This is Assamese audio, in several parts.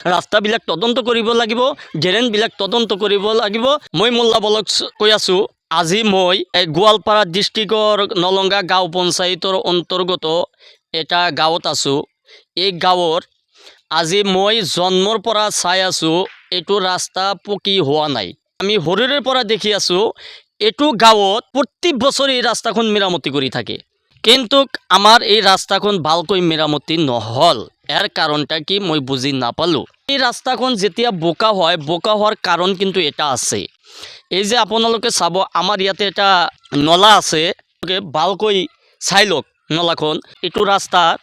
ৰাস্তাবিলাক তদন্ত কৰিব লাগিব, ড্ৰেইনবিলাক তদন্ত কৰিব লাগিব। মই মোল্লা বলক কৈ আছোঁ, আজি মই গোৱালপাৰা ডিষ্ট্ৰিক্টৰ নলংগা গাঁও পঞ্চায়তৰ অন্তৰ্গত এটা গাঁৱত আছোঁ। এই গাঁৱৰ আজি মই জন্মৰ পৰা চাই আছোঁ এইটো ৰাস্তা পকী হোৱা নাই। আমি সৰুৰে পৰা দেখি আছোঁ এইটো গাঁৱত প্ৰত্যেক বছৰে এই ৰাস্তাখন মেৰামতি কৰি থাকে, কিন্তু আমাৰ এই ৰাস্তাখন ভালকৈ মেৰামতি নহ'ল। ইয়াৰ কাৰণটা কি মই বুজি নাপালোঁ। এই ৰাস্তাখন যেতিয়া বোকা হয়, বোকা হোৱাৰ কাৰণ কিন্তু এটা আছে। এই যে আপোনালোকে চাব, আমাৰ ইয়াতে এটা নলা আছে, ভালকৈ চাই লওক নলাখন। এইটো ৰাস্তাত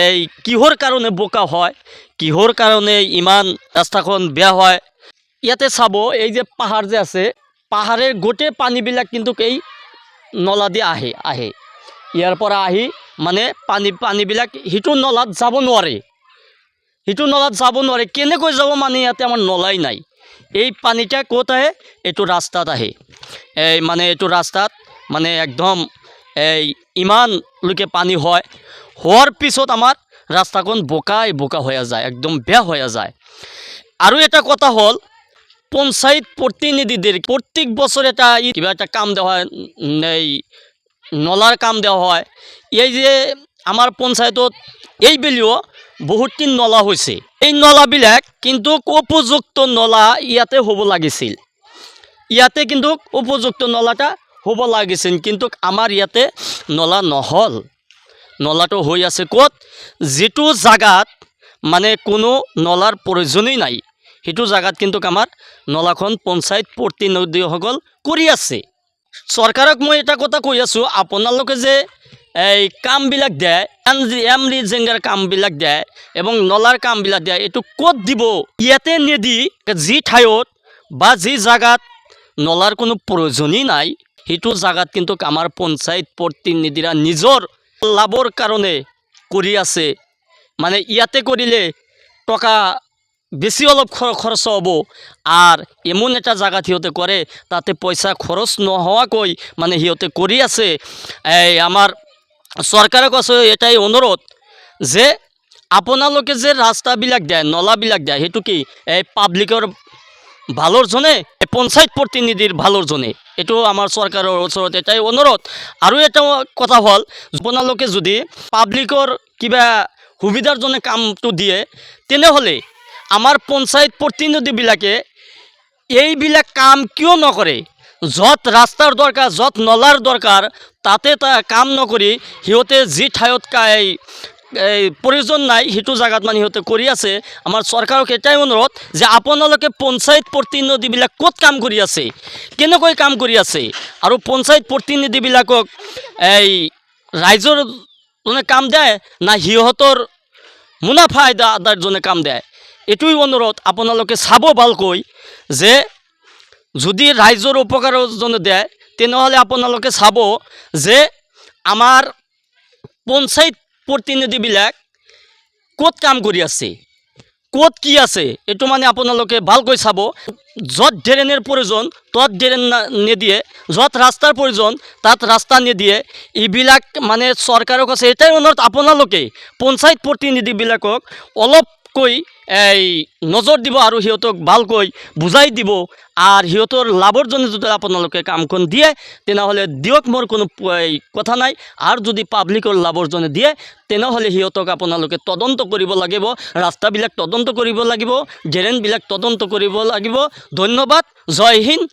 এই কিহৰ কাৰণে বোকা হয়, কিহৰ কাৰণে ইমান ৰাস্তাখন বেয়া হয়। ইয়াতে চাব, এই যে পাহাৰ যে আছে, পাহাৰৰ গোটেই পানীবিলাক কিন্তু এই নলা দি আহে। ইয়াৰ পৰা আহি মানে পানীবিলাক সিটো নলাত যাব নোৱাৰে, সিটো নলাত যাব নোৱাৰে। কেনেকৈ যাব মানে ইয়াতে আমাৰ নলাই নাই। এই পানীটা ক'ত আহে? এইটো ৰাস্তাত আহে। মানে এইটো ৰাস্তাত মানে একদম ইমানলৈকে পানী হয়, হোৱাৰ পিছত আমাৰ ৰাস্তাখন বোকা হৈ যায়, একদম বেয়া হৈ যায়। আৰু এটা কথা হ'ল, পঞ্চায়ত প্ৰতিনিধিদেৰ প্রত্যেক বছর এটা কিবা একটা কাম দেওয়া হয়, এই নলার কাম দেওয়া হয়। এই যে আমার পঞ্চায়তত এইবেলিও বহুতটি নলা হৈছে। এই নলাবিলাক কিন্তু উপযুক্ত নলা ইয়াতে হ'ব লাগিছিল, ইয়াতে কিন্তু উপযুক্ত নলাটা হ'ব লাগিছিল, কিন্তু আমাৰ ইয়াতে নলা নহ'ল। নলাটো হৈ আছে ক'ত? যিটো জাগাত মানে কোনো নলাৰ প্ৰয়োজনেই নাই, সেইটো জাগাত কিন্তু আমাৰ নলাখন পঞ্চায়ত প্ৰতিনিধিসকল কৰি আছে। চৰকাৰক মই এটা কথা কৈ আছোঁ, আপোনালোকে যে এই কামবিলাক দিয়ে, এমৰি জেংগাৰ কামবিলাক দিয়ে এবং নলাৰ কামবিলাক দিয়ে, এইটো ক'ত দিব? ইয়াতে নিদি যি ঠাইত বা যি জাগাত নলাৰ কোনো প্ৰয়োজনেই নাই, সেইটো জাগাত কিন্তু আমাৰ পঞ্চায়ত প্ৰতিনিধিৰা নিজৰ লাভৰ কাৰণে কৰি আছে। মানে ইয়াতে কৰিলে টকা বেশি অলপ খৰচ হব, আৰ এমন একটা জায়গা সিহঁতে কৰে তাতে পয়সা খৰচ নহোৱাকৈ মানে সিহঁতে কৰি আছে। আমাৰ চৰকাৰৰ কাছে এটাই অনুৰোধ যে আপোনালোকে যে ৰাস্তাবিলাক দিয়ে, নলাবিলাক দিয়ে, সেইটো কি এই পাব্লিকৰ ভালৰ জনে, পঞ্চায়ত প্ৰতিনিধিৰ ভালৰ জনে? এইটো আমাৰ চৰকাৰৰ ওচৰত এটাই অনুৰোধ। আৰু এটা কথা হ'ল, আপোনালোকে যদি পাব্লিকৰ কিবা সুবিধাৰ জনে কামটো দিয়ে, তেনেহ'লে আমাৰ পঞ্চায়ত প্ৰতিনিধিবিলাকে এইবিলাক কাম কিয় নকৰে? য'ত ৰাস্তাৰ দৰকাৰ, য'ত নলাৰ দৰকাৰ, তাতে কাম নকৰি সিহঁতে যি ঠাইত প্ৰয়োজন নাই সেইটো জাগাত মানে সিহঁতে কৰি আছে। আমাৰ চৰকাৰক এটাই অনুৰোধ যে আপোনালোকে পঞ্চায়ত প্ৰতিনিধিবিলাক ক'ত কাম কৰি আছে, কেনেকৈ কাম কৰি আছে, আৰু পঞ্চায়ত প্ৰতিনিধিবিলাকক ৰাইজৰ জনে কাম দিয়ে না সিহঁতৰ মুনাফা আদায়ৰ জনে কাম দিয়ে? এইটোই অনুৰোধ, আপোনালোকে চাব ভালকৈ যে যদি ৰাইজৰ উপকাৰৰ জন্য দিয়ে, তেনেহ'লে আপোনালোকে চাব যে আমাৰ পঞ্চায়ত প্ৰতিনিধিবিলাক ক'ত কাম কৰি আছে, ক'ত কি আছে, এইটো মানে আপোনালোকে ভালকৈ চাব। য'ত ড্ৰেইনৰ প্ৰয়োজন ত'ত ড্ৰেইন নিদিয়ে, য'ত ৰাস্তাৰ প্ৰয়োজন তাত ৰাস্তা নিদিয়ে। এইবিলাক মানে চৰকাৰৰ কাছে এটাই অনুৰোধ, আপোনালোকে পঞ্চায়ত প্ৰতিনিধিবিলাকক অলপকৈ নজৰ দিব আৰু সিহঁতক ভালকৈ বুজাই দিব। আৰ সিহঁতৰ লাভৰ জন্য যদি আপোনালোকে কামখন দিয়ে তেনেহ'লে দিয়ক, মোৰ কোনো কথা নাই। আৰু যদি পাব্লিকৰ লাভৰ জন্য দিয়ে তেনেহ'লে সিহঁতক আপোনালোকে তদন্ত কৰিব লাগিব, ৰাস্তাবিলাক তদন্ত কৰিব লাগিব, ড্ৰেইনবিলাক তদন্ত কৰিব লাগিব। ধন্যবাদ, জয় হিন্দ।